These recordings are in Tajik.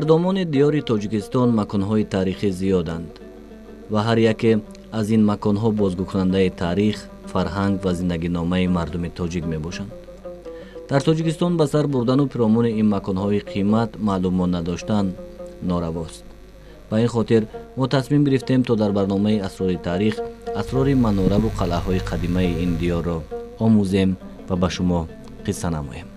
дар домони диёри Тоҷикистон маконҳои таърихӣ зиёданд ва ҳар яке аз ин маконҳо бозгӯкунандаи таърих, фарҳанг ва зиндагиномаи мардуми тоҷик мебошанд. дар Тоҷикистон ба сар бурдану пиромони ин маконҳои қимат маълумот надоштан норавост. ба ин хотир мо тасмим гирифтем то дар барномаи асрори таърих асрори манораву қалъаҳои қадимаи ин диёрро омӯзем ва ба шумо қисса намоем.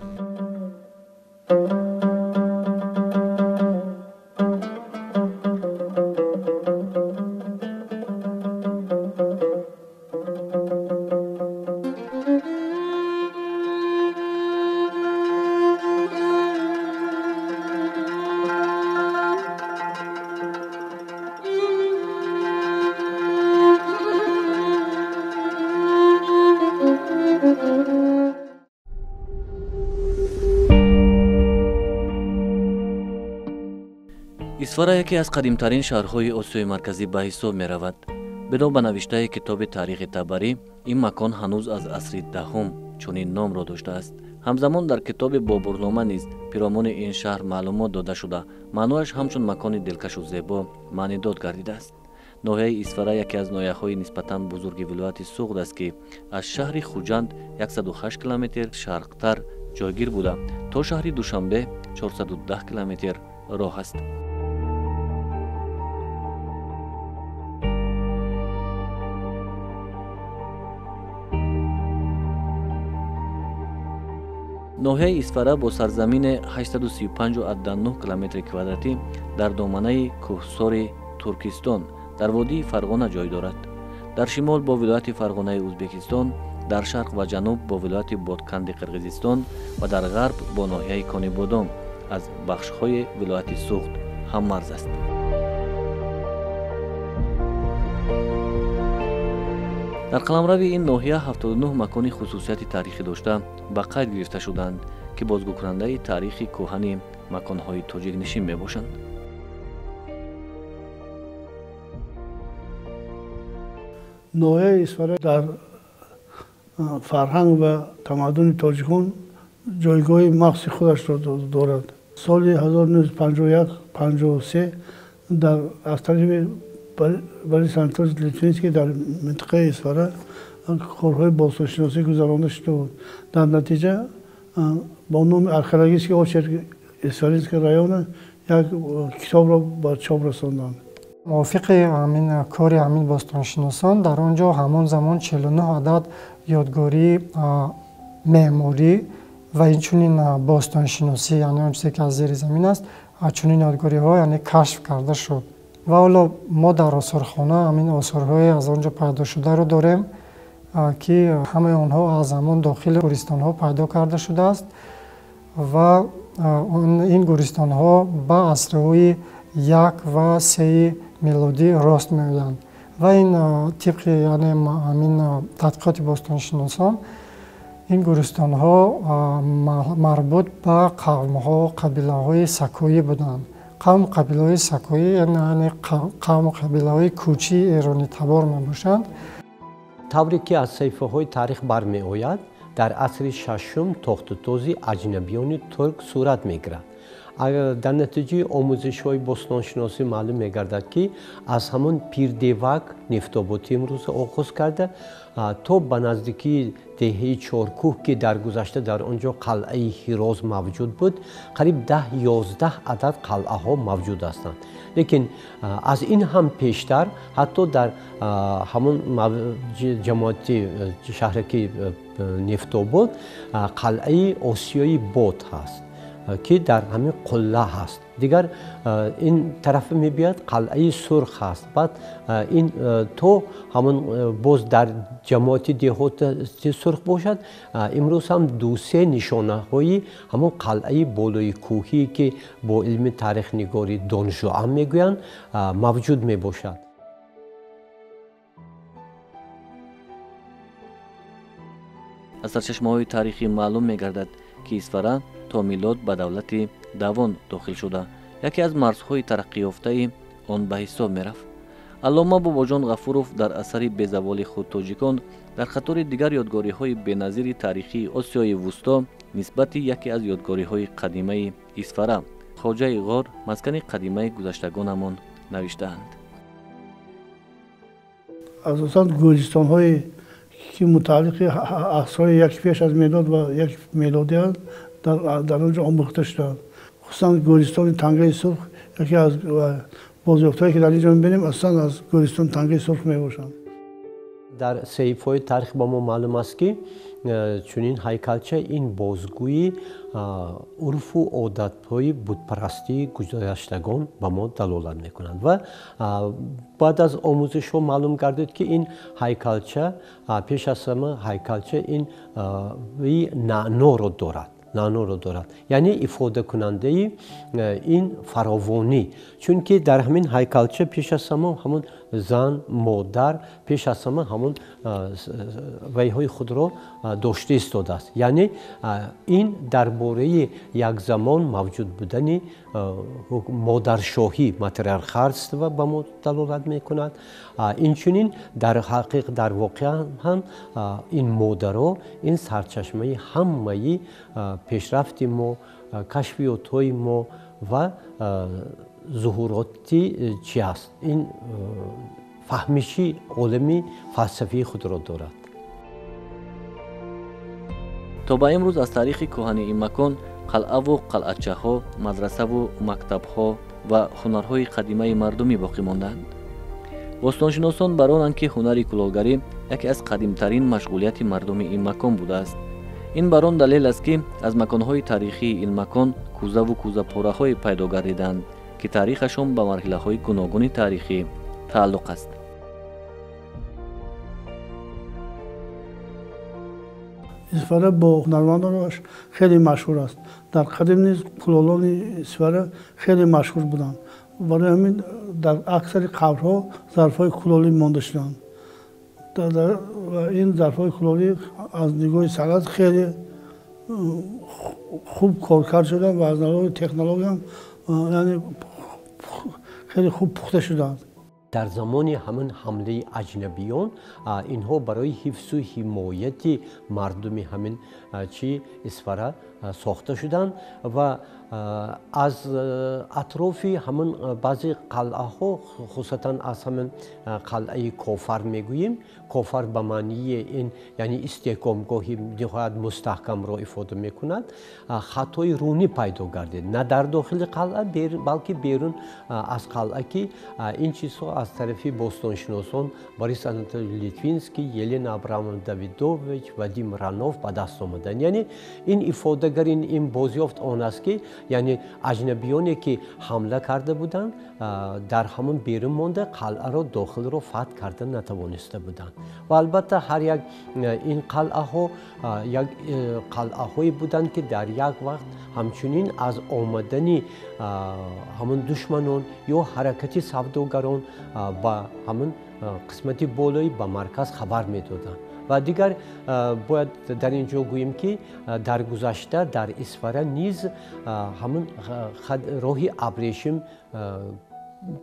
исфара яке аз қадимтарин шаҳрҳои осиёи марказӣ ба ҳисоб меравад. бино ба навиштаи китоби таърихи табарӣ, ин макон ҳанӯз аз асри даҳум чунин номро доштааст. ҳамзамон дар китоби бобурнома низ пиромони ин шаҳр маълумот дода шуда, маънояш ҳамчун макони дилкашу зебо маънидод гардидааст. ноҳияи Исфара яке аз ноҳияҳои нисбатан бузурги вилояти Суғд аст, ки аз шаҳри Хуҷанд 108 километр шарқтар ҷойгир буда, то шаҳри Душанбе 410 километр роҳ аст. ноҳияи Исфара бо сарзамини 835.9 километри квадратӣ дар доманаи кӯҳсори Туркистон дар водии Фарғона ҷой дорад. дар шимол бо вилояти Фарғонаи Ӯзбекистон, дар шарқ ва ҷануб бо вилояти Бодканди Қирғизистон ва дар ғарб бо ноҳияи Конибодом аз бахшҳои вилояти Суғд ҳаммарз аст. дар қаламрави ин ноҳия 79 макони хусусияти таърихӣ дошта ба қайд гирифта шуданд, ки бозгӯкунандаи таърихи кӯҳани маконҳои тоҷикнишин мебошанд. ноҳияи Исфара дар фарҳанг ва тамаддуни тоҷикон ҷойгоҳи махсуси худашро дорад. соли 1951-53 аз тариқи Борис Анатольевич Литвинский дар минтақаи Исфара корҳои бостоншиносӣ гузаронида шуда буд. дар натиҷа бо номи археологический очерк Исфаринского района як китобро ба чоп расонданд. мувофиқи кори ҳамин бостоншиносон дар он ҷо ҳамон замон 49 адад ёдгории меъморӣ ва инчунин бостоншиносӣ, яъне он чизе ки аз зери замин аст, чунин ёдгориҳо яъне кашф карда шуд. ва ҳоло мо дар осорхона ҳамин осорҳои аз он ҷо пайдо шударо дорем, ки ҳамаи онҳо аз ҳамон дохили гӯристонҳо пайдо карда шудааст ва ин гӯристонҳо ба асрҳои 1 ва 3 милодӣ рост меоянд. ва ин тибқи яъне ҳамин тадқиқоти бостоншиносон, ин гӯристонҳо марбут ба қавмҳо, қабилаҳои сакоӣ буданд. қабилаҳои сакоӣ яъне қавму қабилаҳои кӯчии эрони табор мебошанд. тавре ки аз саҳифаҳои таърих бармеояд, дар асри шашум тохтутози аҷнабиёни турк сурат мегирад. дар натиҷаи омӯзишҳои бостоншиносӣ маълум мегардад, ки аз ҳамон пирдевак нефтоботӣ имрӯза оғоз карда то ба наздикии деҳаи Чоркӯҳ, ки дар гузашта дар он ҷо қалъаи Ҳироз мавҷуд буд, қариб 10-11 адад қалъаҳо мавҷуд ҳастанд. лекин аз ин ҳам пештар ҳатто дар ҳамон ҷамоати шаҳраки Нефтобод қалъаи Осиёи Бод ҳаст, ки дар ҳамин қулла ҳаст. дигар ин тарафа мебиёяд қалъаи Сурх ҳаст. баъд ин то ҳамон боз дар ҷамоати деҳоти Сурх бошад, имрӯз ҳам 2-3 нишонаҳои ҳамон қалъаи болои кӯҳӣ, ки бо илми таърихнигори Донжуан мегӯянд, мавҷуд мебошад. аз сарчашмаҳои таърихӣ маълум мегардад, ки Исфара то милод ба давлати Давон дохил шуда, яке аз марзҳои тараққиёфтаи он ба ҳисоб мерафт. аллома бобоҷон Ғафуров дар асари Безаволи худ тоҷикон дар қатори дигар ёдгориҳои беназири таърихии Осиёи вусто нисбати яке аз ёдгориҳои қадимаи Исфара хоҷаи ғор маскани қадимаи гузаштагонамон навиштаанд. асосан гӯлистонҳое ки мутааллиқи асрҳои яки пеш аз мелод ва яки мелодӣ аст дар онҷо омӯхта шудаанд. хусусан гӯлистони тангаи сурх яке аз бозёфтҳое ки дар инҷо мебинем асосан аз гӯлистони тангаи сурх мебошанд. дар саҳифаҳои таърих ба мо маълум аст ки чунин ҳайкалча ин бозгӯи урфу одатҳои будпарастии гузаштагон ба мо далолат мекунанд ва баъд аз омӯзишҳо маълум гардид ки ин ҳайкалча пеш аз ҳама ҳайкалча ин наъноро дорад, яъне ифодакунандаи ин фаровонӣ, чунки дар ҳамин ҳайкалча пеш аз ҳама ҳамон зан, модар пеш аз ҳама ҳамон вайҳои худро дошта истодааст. Яъне ин дар бораи як замон мавҷуд будани модаршоҳӣ, матриархатства ба мо далолат мекунад. Инчунин дар ҳақиқ дар воқеа ҳам ин модаро ин сарчашмаи ҳамаи пешрафти мо, кашфиётҳои мо ва зуҳуроти чӣ аст, ин фаҳмиши олами фалсафии худро дорад. то ба имрӯз аз таърихи кӯҳани ин макон қалъаву қалъатчаҳо, мадрасаву мактабҳо ва ҳунарҳои қадимаи мардумӣ боқӣ мондаанд. бостоншиносон баронанд ки ҳунари кулолгарӣ яке аз қадимтарин машғулияти мардуми ин макон будааст. ин бар он далел аст ки аз маконҳои таърихии ин макон кӯзаву кӯзапораҳое пайдо гардиданд ки таърихашон ба марҳилаҳои гуногуни таърихӣ тааллуқ аст. исфара бо ҳунармандонаш хеле машҳур аст. дар қадим низ кулолони исфара хеле машҳур буданд. барои ҳамин дар аксари қабрҳо зарфҳои кулолӣ монда шуданд. ин зарфҳои кулолӣ аз нигоҳи санъат хеле хуб коркард шуданд ва аз назари технология яъне хеле хуб пухта шуданд. дар замони ҳамин ҳамлаи аҷнабиён инҳо барои ҳифзу ҳимояти мардуми ҳамин чи исфара сохта шуданд ва аз атрофи ҳамин баъзе қалъаҳо, хусусатан аз ҳамин қалъаи кофар мегӯем. кофар ба маънии ин яъне истеҳкомгоҳи ниҳоят мустаҳкамро ифода мекунад. хатои рунӣ пайдо гардид, на дар дохили қалъа, балки берун аз қалъа ки ин чизҳо аз тарафи бостоншиносон Борис Анатольевич Литвинский, Елена Абрамовна Давидович, Вадим Ранов ба даст омаданд. яъне ин ифодагарин ин бозёфт он аст ки яъне аҷнабиёне ки ҳамла карда буданд дар ҳамон берун монда қалъаро дохилро фатҳ карда натавониста буданд. ва албатта ҳар як ин қалъаҳо як қалъаҳое буданд ки дар як вақт ҳамчунин аз омадани ҳамон душманон ё ҳаракати савдогарон ба ҳамон қисмати болои ба марказ хабар медоданд. ва дигар бояд дар ин ҷо гӯем ки дар гузашта дар исфара низ ҳамон роҳи абрешим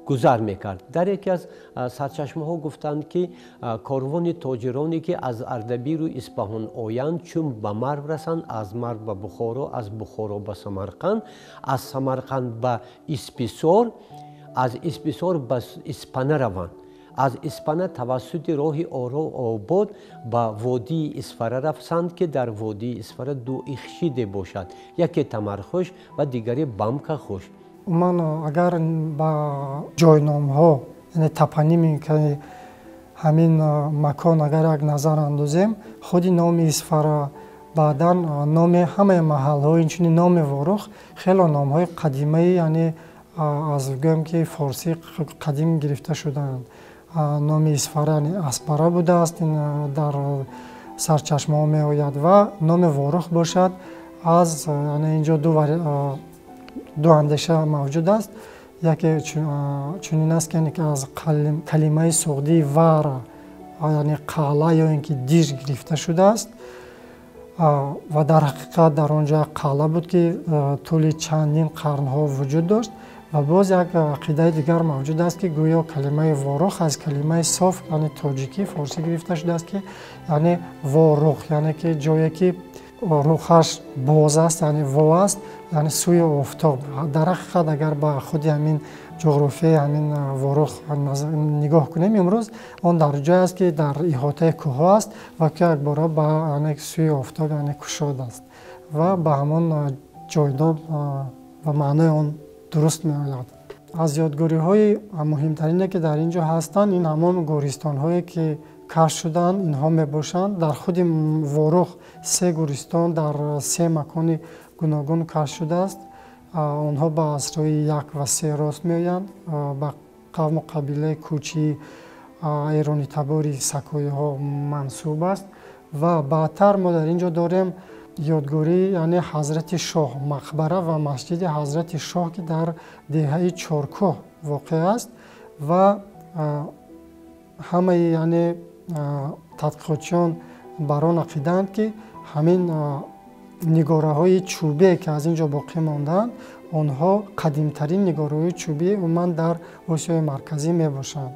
гузар мекард. дар яке аз сарчашмаҳо гуфтанд ки корвони тоҷироне ки аз Ардабилу Исфаҳон оянд, чун ба Марв расанд, аз Марв ба Бухоро, аз Бухоро ба Самарқанд, аз Самарқанд ба Исписор, аз Исписор ба Испана раванд, аз Испана тавассути роҳи обод ба водии Исфара рафтанд ки дар водии Исфара ду ихшиде бошад, яке Тамархуш ва дигаре Бамкахуш. ман агар ба ҷойномҳо, яъне топоними ки ҳамин макон агар як назар андозем, худи номи Исфара, баъдан номи ҳамаи маҳалҳо, инчунин номи Ворух, хело номҳои қадимаи, яъне аз гӯем ки форсӣ қадим гирифта шудаанд. номи Исфара Аспара будааст, ин дар сарчашмаҳо меояд ва номи Ворух бошад. аз яъне инҷо ду андеша мавҷуд аст. яке чунин аст ки аз калимаи суғдии вара, яъне қалъа ё ин ки дир гирифта шудааст ва дар ҳақиқат дар он ҷо як қалъа буд ки тӯли чандин қарнҳо вуҷуд дошт. ва боз як ақидаи дигар мавҷуд аст ки гӯё калимаи Ворух аз калимаи соф, яъне тоҷикӣ, форсӣ гирифта шудааст ки яъне ворух, яъне ки ҷое ки рухаш боз аст, яъне во аст, яъне сӯи офтоб. Дар ҳақиқат агар ба худи ҳамин ҷуғрофияи ҳамин ворух нигоҳ кунем имрӯз, он дар ҷое аст ки дар иҳотаи кӯҳҳо аст ва ки якбора ба сӯи офтоб кушод аст ва ба ҳамон ҷойдоб ва маънои он дуруст меояд. Аз ёдгориҳои муҳимтарине ки дар ин ҷо ҳастанд, ин ҳамон гористонҳое ки кашф шудаанд, инҳо мебошанд. Дар худи ворух 3 гӯристон дар 3 макони гуногун кашф шудааст. онҳо ба асрҳои 1 ва 3 рост меоянд, ба қавму қабилаи кӯчии эрони табори сакоиҳо мансуб аст. ва баъдтар мо дар ин ҷо дорем ёдгорӣ, яъне ҳазрати шоҳ, мақбара ва масҷиди ҳазрати шоҳ ки дар деҳаи Чоркӯҳ воқеъ аст ва ҳамаи яъне тадқиқотчиён бар он ақидаанд ки ҳамин нигораҳои чӯбие ки аз ин ҷо боқӣ мондаанд, онҳо қадимтарин нигораҳои чӯбӣ умуман дар Осиёи Марказӣ мебошанд.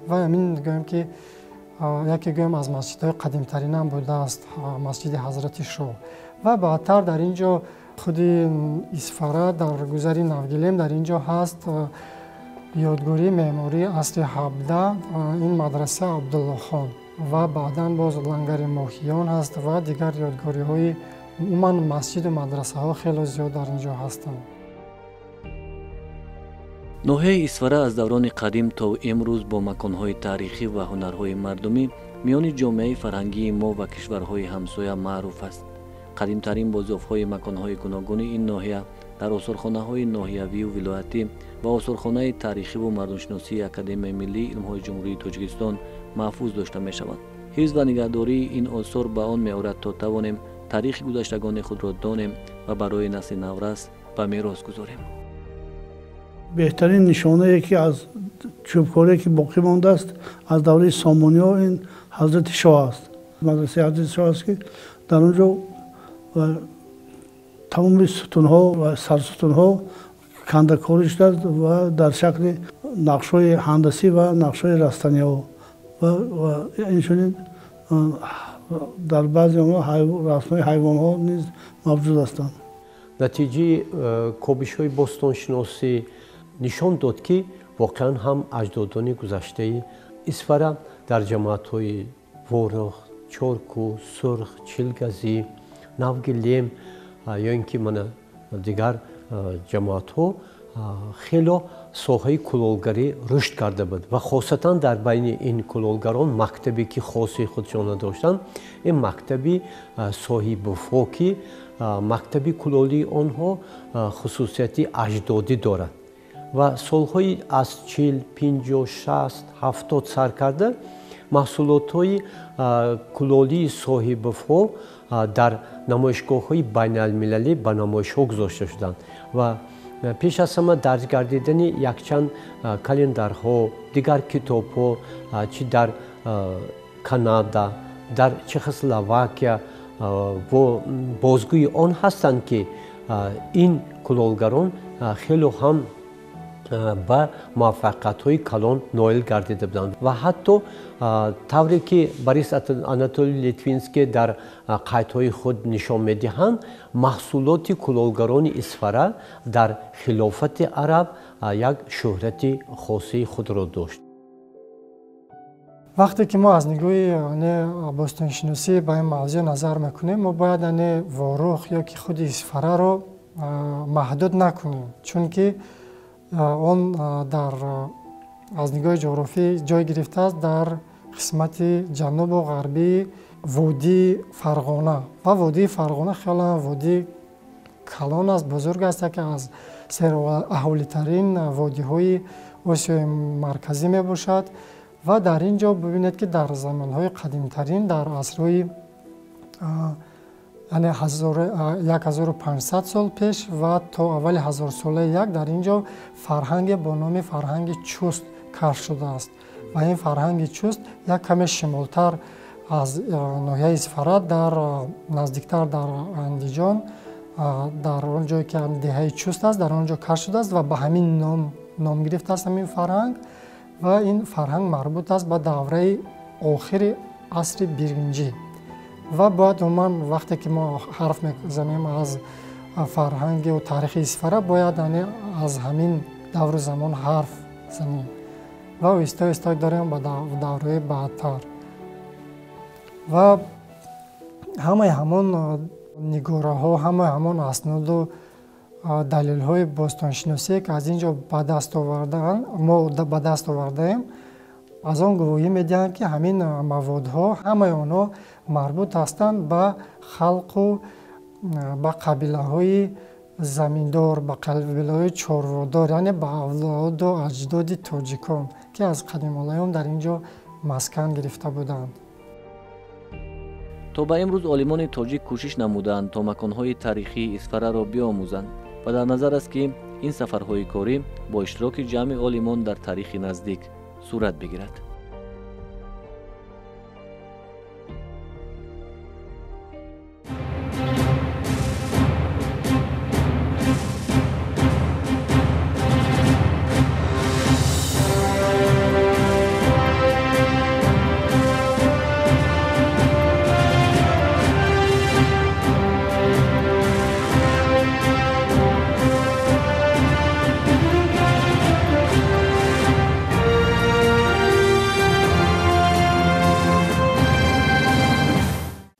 ва ҳамин гӯем ки яке гӯем аз масҷидҳои қадимтаринам будааст масҷиди ҳазрати шоҳ. ва баъдтар дар ин ҷо худи Исфара дар гузари Навгилем дар ин ҷо ҳаст ёдгории меъмории асри 17, ин мадраса Абдуллохон ва баъдан боз лангари Моҳиён ҳаст ва дигар ёдгориҳои умуман масҷиду мадрасаҳо хеле зиёд дар ин ҷо ҳастанд. ноҳияи Исфара аз даврони қадим то имрӯз бо маконҳои таърихӣ ва ҳунарҳои мардумӣ миёни ҷомеаи фарҳангии мо ва кишварҳои ҳамсоя маъруф аст. қадимтарин бозёфтҳои маконҳои гуногуни ин ноҳия дар осорхонаҳои ноҳиявию вилоятӣ ва осорхонаи таърихиву мардумшиносии Академияи Миллии Илмҳои Ҷумҳурии Тоҷикистон маҳфуз дошта мешаванд. ҳифз ва нигаҳдории ин осор ба он меорад то тавонем таърихи гузаштагони худро донем ва барои насли наврас ба мерос гузорем. беҳтарин нишонае ки аз чӯбкорие ки боқӣ мондааст аз давраи Сомониҳо ин ҳазрати шоҳ аст. мадрасаи ҳазрати шоҳ аст ки дар он ҷо тамоми сутунҳо ва сарсутунҳо кандакорӣ шудааст ва дар шакли нақшҳои ҳандасӣ ва нақшҳои растаниҳо ва инчунин дар баъзе онҳо расмҳои ҳайвонҳо низ мавҷуд ҳастанд. натиҷаи кобишҳои бостоншиносӣ нишон дод ки воқеан ҳам аҷдодони гузаштаи Исфара дар ҷамоатҳои Ворух, Чоркӯ, Сурх, Чилгазӣ, Навгилем ё ин ки мана дигар ҷамоатҳо хело соҳаи кулолгарӣ рушд карда буд ва хосатан дар байни ин кулолгарон мактабе ки хоси худшона доштанд, ин мактаби соҳиби фоки мактаби кулолии онҳо хусусияти аҷдодӣ дорад ва солҳои аз 40, 50, 60, 70 сар карда маҳсулотҳои кулолии соҳибифо дар намоишгоҳҳои байналмилалӣ ба намоишҳо гузошта шуданд ва пеш аз ҳама дарҷ гардидани якчанд календарҳо, дигар китобҳо чӣ дар Канада, дар Чехословакия бозгӯи он ҳастанд ки ин кулолгарон хело ҳам ба муваффақиятҳои калон ноил гардида буданд ва ҳатто тавре ки Борис Анатолий Литвинский дар қайдҳои худ нишон медиҳанд, маҳсулоти кулолгарони Исфара дар хилофати араб як шӯҳрати хосии худро дошт. вақте ки мо аз нигоҳи бостоншиносӣ ба ин мавзӯъ назар мекунем, мо бояд ворух ё ки худи Исфараро маҳдуд накунем, чунки он дар аз нигоҳи ҷуғрофӣ ҷой гирифтааст дар қисмати ҷанубу ғарбии водии Фарғона ва водии Фарғона хеле водии калон аст, бузург аст, яке аз сераҳолитарин водиҳои Осиёи Марказӣ мебошад ва дар ин ҷо бибинед ки дар замонҳои қадимтарин дар асрҳои 1500 сол пеш ва то аввали ҳазорсолаи як дар ин ҷо фарҳанге бо номи фарҳанги чуст кашф шудааст ва ин фарҳанги чуст як каме шимолтар аз ноҳияи Исфара дар наздиктар дар Андиҷон дар он ҷое ки деҳаи чуст аст дар он ҷо кашф шудааст ва ба ҳамин ном гирифтааст ҳамин фарҳанг ва ин фарҳанг марбут аст ба давраи охири асри биринҷӣ ва бояд умуман вақте ки мо ҳарф мезанем аз фарҳангу таърихи Исфара бояд аз ҳамин давру замон ҳарф занем ва оҳиста оҳиста дорем ба давраи баъдтар ва ҳамаи ҳамон нигораҳо ҳамаи ҳамон асноду далелҳои бостоншиносие ки аз ин ҷо мо ба даст овардаем аз он гувоҳӣ медиҳанд ки ҳамин маводҳо ҳамаи онҳо марбут ҳастанд ба халқу ба қабилаҳои заминдор ба қабилаҳои чорводор яъне ба авлоду аҷдоди тоҷикон ки аз қадимулайём дар ин ҷо маскан гирифта буданд. то ба имрӯз олимони тоҷик кӯшиш намуданд то маконҳои таърихии Исфараро биомӯзанд ва дар назар аст ки ин сафарҳои корӣ бо иштироки ҷамъи олимон дар таърихи наздик сурат бигирад.